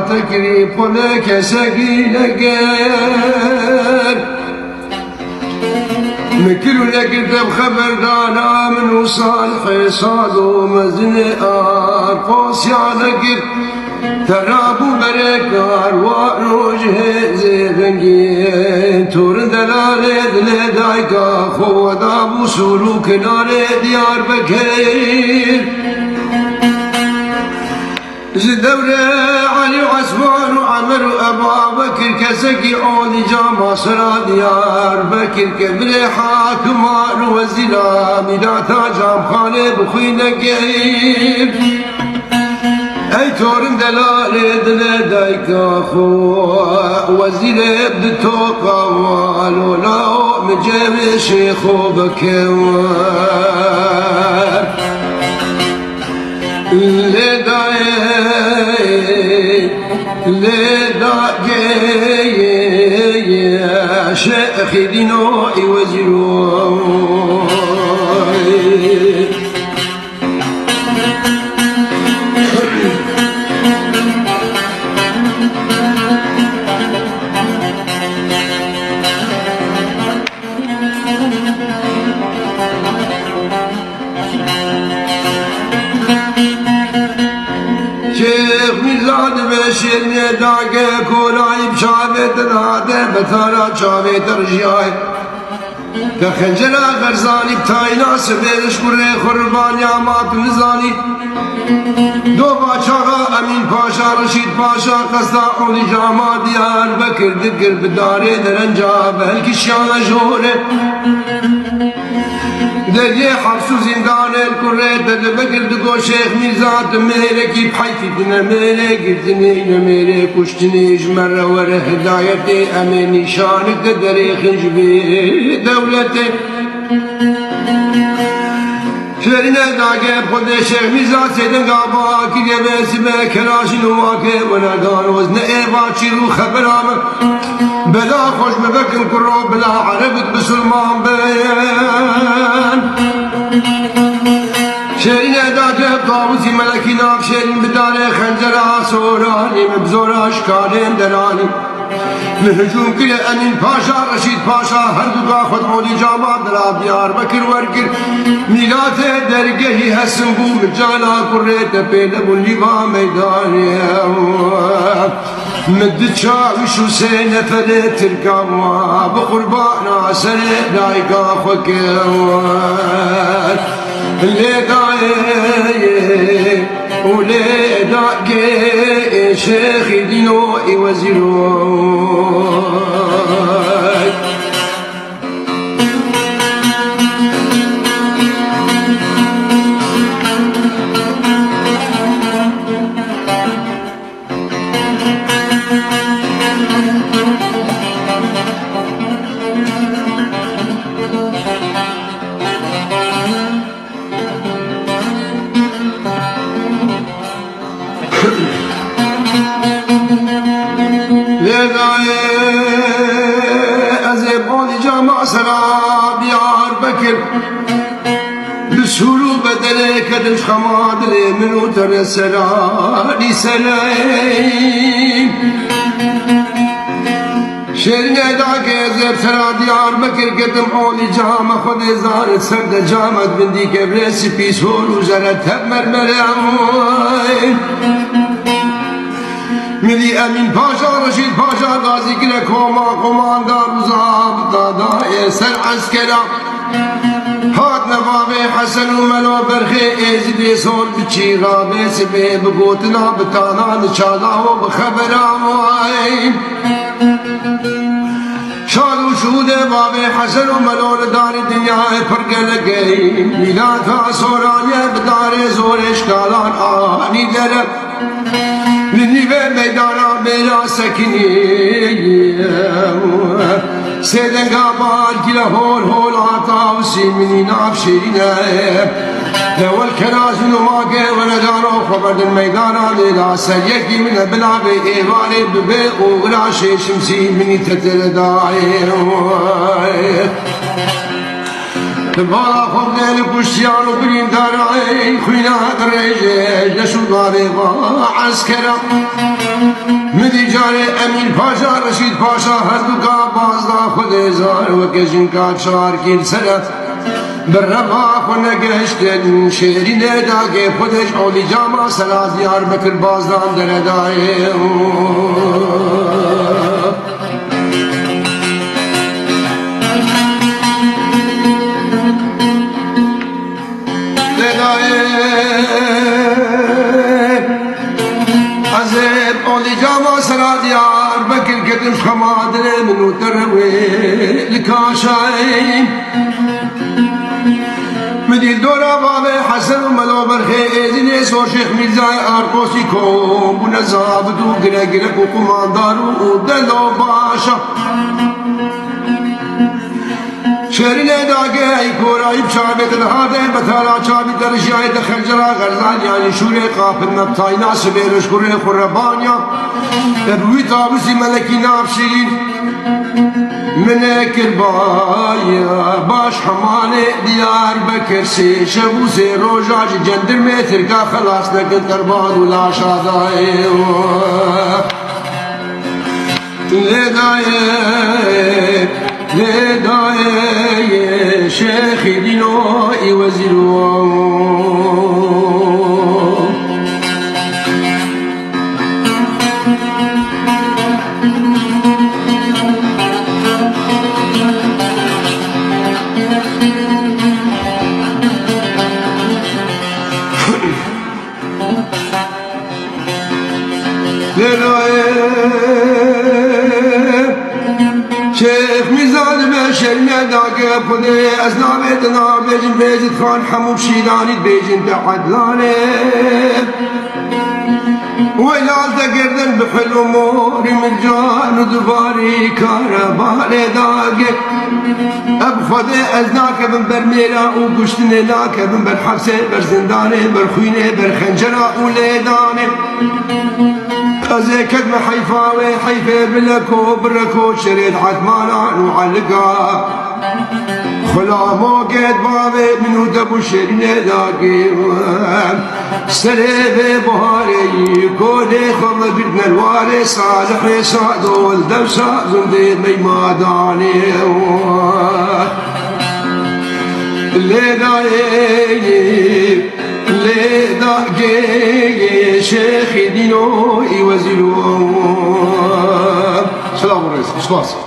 تقريب لك سقيلك مكلو لك بخبر دانا من وصالح صادو مزنقار قوسي على ترابو بركار وروجه زيبنجي تور دلالي دايكا خو دابو سلوك ناري ديار بكير زدورة علي وعثمان وعمر وأبا بكر كسكي عودي جامع صرا ديار بكر كبر حاكمان وزلا ميلاتا جام خالي بخوينا قريب أي تورن دلالي دل دايكا خو وزلا بدتوقع والولا مجاب شيخ بكوار يا شيخ دينو وزيرو شیرنی داغه کولای بشاوت داده بتارا چاوت رجای که خنجر غرزانی بتاینا سبیرش کره قربانی آمات نزانی دو باچاقا امین پاشا رشید پاشا قصدا اولی جاما دیار بکر دگر بداره درنجا بهلکشیان جوره درجه حبس و زندان الكره تدبكر دقو شيخ ميزات ميركي بحيث دنا ميرك دني ميرك وشتني جمر وره هدايتي امين شانك تدري خنجبي دولتي شرنا داغه خود شيخ ميزات سيدن غابا كي بسمه كلاشي نواكه وانا دار وزن ايباچي رو خبرام بلا خوش مبكن كرو بلا عربت بسلمان بيان شرنا داغه طاوسي ملكي ناف شرين بداره خنجر سوراني مبزور اشكالين دلاني من هجوم كل امين پاشا رشید پاشا هر دو خود مولی جامع دلا دیار بکر ورکر میلات درگهی هستن بو مجانا کرت پیل بولی با میدانی مد چاوش و سینه فل ترکا بقربانا سر دایگا خوکر لدائي ولدائي شيخ دينو وزيرو بسهولو بدلك دمش خماد لي منو ترسلاني سلام شيرنا داك زر سرا ديار بكر قدم اولي جامع خد زار سرد جامع بندي كبرس بيسول وزرت مرمرام ملي امين پاشا رشید پاشا غازی کل کوما قماندار وزابطا دای سر عسکرا هات نوابي حسن وملو برخي ازدي صول بچي غابي سبي بقوتنا بتانا نشالا وبخبرا موين شادو شود بابي حسن وملو دار الدنيا فرق لقي ميلاد صورانيا بدار زور اشكالان آني درب لنيفه ميدانا بلا سكني سيدن قابال كلا هول هول عطا طاوسي مني ناب شيرينا لو الكنازل وماقي وندارو خبرد الميدان ليلا سيكي من بلابي ايواني ببي وغلا شي شمسي مني تتلداي تبارا خبنا لكوشيان وبرين دارعي خوينا دريجي لشو داري عسكرا مدي جاري امين باشا رشيد باشا هردوكا بازدا خود زار وكجن كات شاركين سنة بالربا خونه گشتن شیرین داگه خودش اولی جاما سلاز یار بکر بازدان دردائه عزيب أولي جاما سراد يار بكر قدم خمادر منو تروي لكاشاين مدير دورا بابي حسن وملو برخي إذن سور شيخ ميرزاي آركوسي كوم ونزابدو قرق وقماندارو ودلو باشا شهرين داقي اي كورايب شعبت الهادي بتالا شعبت الرجاي دخل جرا غرزان يعني شوري قافل نبتاي ناس بيرش كوري خربانيا ابوي طابوسي ملكي نابشين منك البايا باش حماني ديار بكر سي شبوسي روجاج جندر متركا خلاص لك الكربان ولا شاداي لداي شيخ دينو يوزيرو شيخ ميزان بشرنا داقة خذي أزنابتنا بيجن بيجن خان حمو بشيلاني بيجن تحدلاني ويلال تقردن بحلو موري من جان دباري كاربالي داقة أبخذي أزناك بن برميرا وقشتني لاك بن برحبسي برزنداني برخويني برخنجرا وليداني أزيكد محيفاوي حيفي بلكو بركو شريد حتمانا نوعلقا خلا موقت بابي منو دبو شرين داقي سريبي بهاري كودي خم بدنا الوالي صالح سعدو الدوسا زنديد ميماداني اللي دايي اللي داقي شيخ دينو يوزيرو. سلام عليكم.